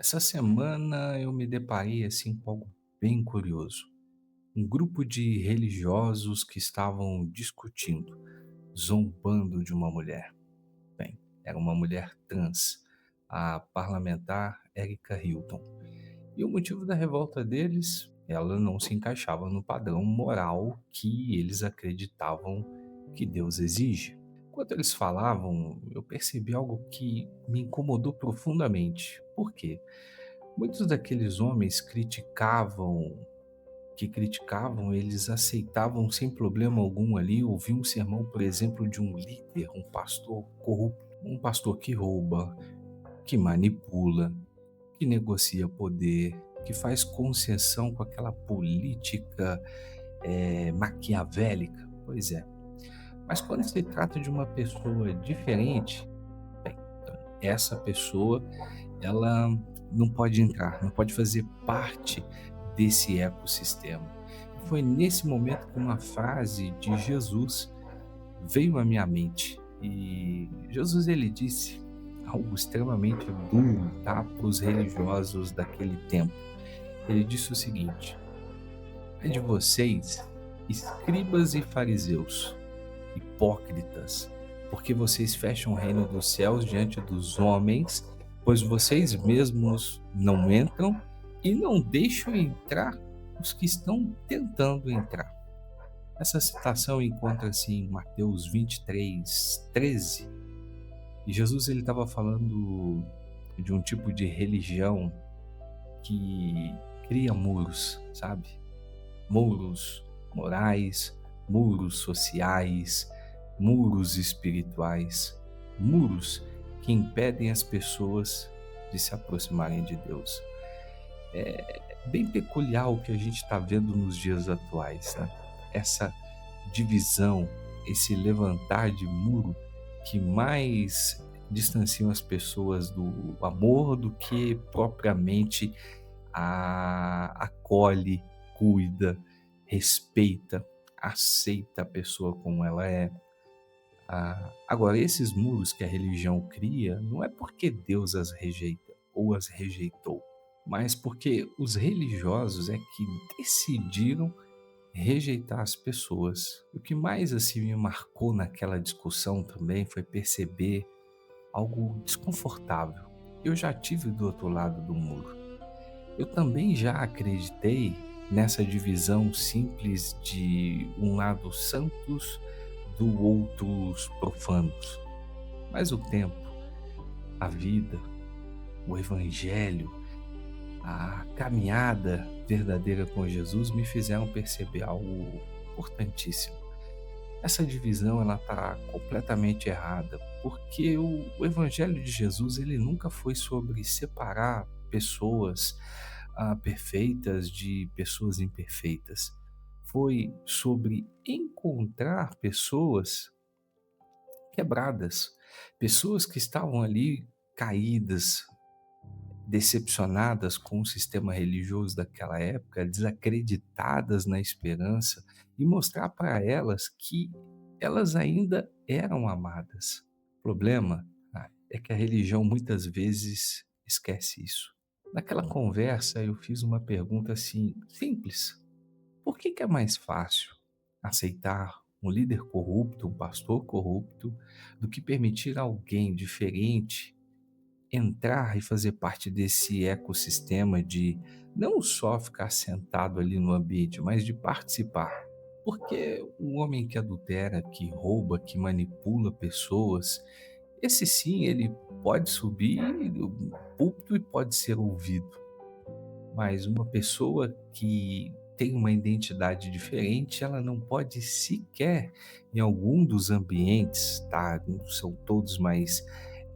Essa semana eu me deparei assim com algo bem curioso. Um grupo de religiosos que estavam discutindo, zombando de uma mulher. Bem, era uma mulher trans, a parlamentar Erika Hilton. E o motivo da revolta deles, ela não se encaixava no padrão moral que eles acreditavam que Deus exige. Enquanto eles falavam, eu percebi algo que me incomodou profundamente. Por quê? Muitos daqueles homens criticavam, eles aceitavam sem problema algum ali ouvir um sermão, por exemplo, de um líder, um pastor corrupto, um pastor que rouba, que manipula, que negocia poder, que faz concessão com aquela política maquiavélica. Pois é. Mas quando se trata de uma pessoa diferente, bem, então, essa pessoa ela não pode entrar, não pode fazer parte desse ecossistema. Foi nesse momento que uma frase de Jesus veio à minha mente. E Jesus ele disse algo extremamente duro, tá, para os religiosos daquele tempo. Ele disse o seguinte: "Ai de vocês, escribas e fariseus, hipócritas, porque vocês fecham o reino dos céus diante dos homens, pois vocês mesmos não entram e não deixam entrar os que estão tentando entrar." Essa citação encontra-se em Mateus 23:13. E Jesus ele estava falando de um tipo de religião que cria muros, sabe? Muros morais, muros sociais, muros espirituais, muros que impedem as pessoas de se aproximarem de Deus. É bem peculiar o que a gente está vendo nos dias atuais, né? Essa divisão, esse levantar de muro que mais distanciam as pessoas do amor do que propriamente acolhe, cuida, respeita, aceita a pessoa como ela é. Agora, esses muros que a religião cria, não é porque Deus as rejeita ou as rejeitou, mas porque os religiosos é que decidiram rejeitar as pessoas. O que mais assim me marcou naquela discussão também foi perceber algo desconfortável. Eu já tive do outro lado do muro. Eu também já acreditei nessa divisão simples de um lado santos do outros profanos. Mas o tempo, a vida, o evangelho, a caminhada verdadeira com Jesus me fizeram perceber algo importantíssimo. Essa divisão ela está completamente errada, porque o Evangelho de Jesus ele nunca foi sobre separar pessoas perfeitas de pessoas imperfeitas. Foi sobre encontrar pessoas quebradas, pessoas que estavam ali caídas, decepcionadas com o sistema religioso daquela época, desacreditadas na esperança, e mostrar para elas que elas ainda eram amadas. O problema é que a religião muitas vezes esquece isso. Naquela conversa eu fiz uma pergunta assim, simples: por que é mais fácil aceitar um líder corrupto, um pastor corrupto, do que permitir alguém diferente entrar e fazer parte desse ecossistema de não só ficar sentado ali no ambiente, mas de participar? Porque o homem que adultera, que rouba, que manipula pessoas, esse sim, ele pode subir no púlpito e pode ser ouvido. Mas uma pessoa que tem uma identidade diferente, ela não pode sequer, em algum dos ambientes, tá? Não são todos, mas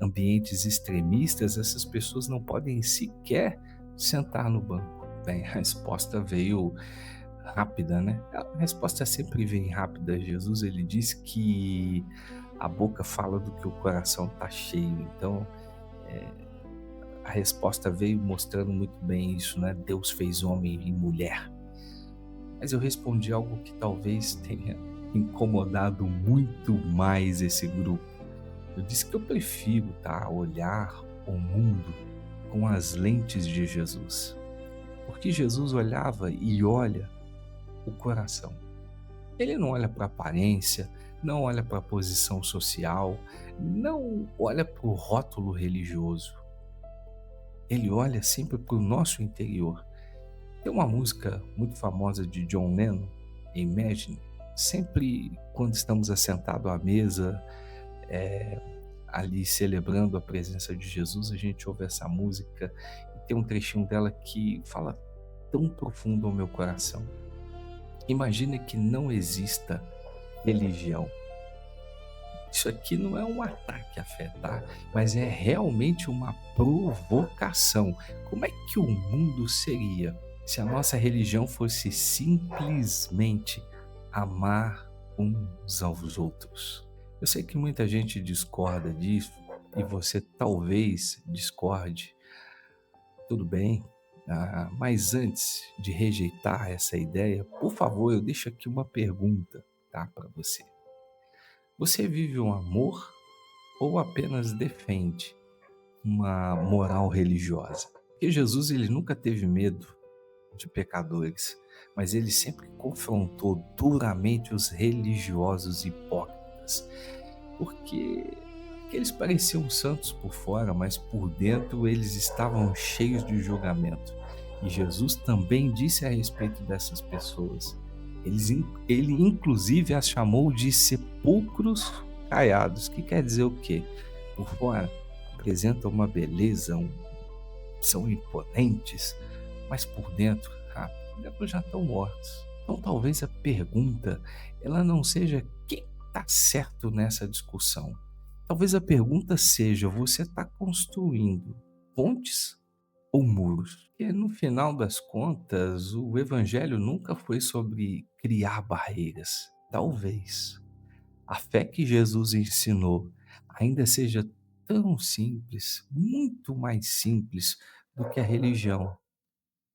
ambientes extremistas, essas pessoas não podem sequer sentar no banco. Bem, a resposta veio rápida, né? A resposta sempre vem rápida. Jesus, ele diz que a boca fala do que o coração está cheio. Então, a resposta veio mostrando muito bem isso, né? Deus fez homem e mulher. Mas eu respondi algo que talvez tenha incomodado muito mais esse grupo. Eu disse que eu prefiro, tá, olhar o mundo com as lentes de Jesus. Porque Jesus olhava e olha o coração. Ele não olha para a aparência, não olha para a posição social, não olha para o rótulo religioso. Ele olha sempre para o nosso interior. Tem uma música muito famosa de John Lennon, Imagine. Sempre quando estamos assentados à mesa, ali celebrando a presença de Jesus, a gente ouve essa música e tem um trechinho dela que fala tão profundo ao meu coração. Imagine que não exista religião. Isso aqui não é um ataque à fé, tá? Mas é realmente uma provocação. Como é que o mundo seria se a nossa religião fosse simplesmente amar uns aos outros? Eu sei que muita gente discorda disso e você talvez discorde, tudo bem, mas antes de rejeitar essa ideia, por favor, eu deixo aqui uma pergunta, tá, para você. Você vive um amor ou apenas defende uma moral religiosa? Porque Jesus ele nunca teve medo de pecadores, mas ele sempre confrontou duramente os religiosos hipócritas, porque eles pareciam santos por fora, mas por dentro eles estavam cheios de julgamento. E Jesus também disse a respeito dessas pessoas. Ele inclusive as chamou de sepulcros caiados, que quer dizer o quê? Por fora apresentam uma beleza, são imponentes, mas por dentro já estão mortos. Então talvez a pergunta ela não seja quem está certo nessa discussão. Talvez a pergunta seja: você está construindo pontes ou muros? Porque no final das contas, o evangelho nunca foi sobre criar barreiras. Talvez a fé que Jesus ensinou ainda seja tão simples, muito mais simples do que a religião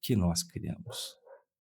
que nós criamos.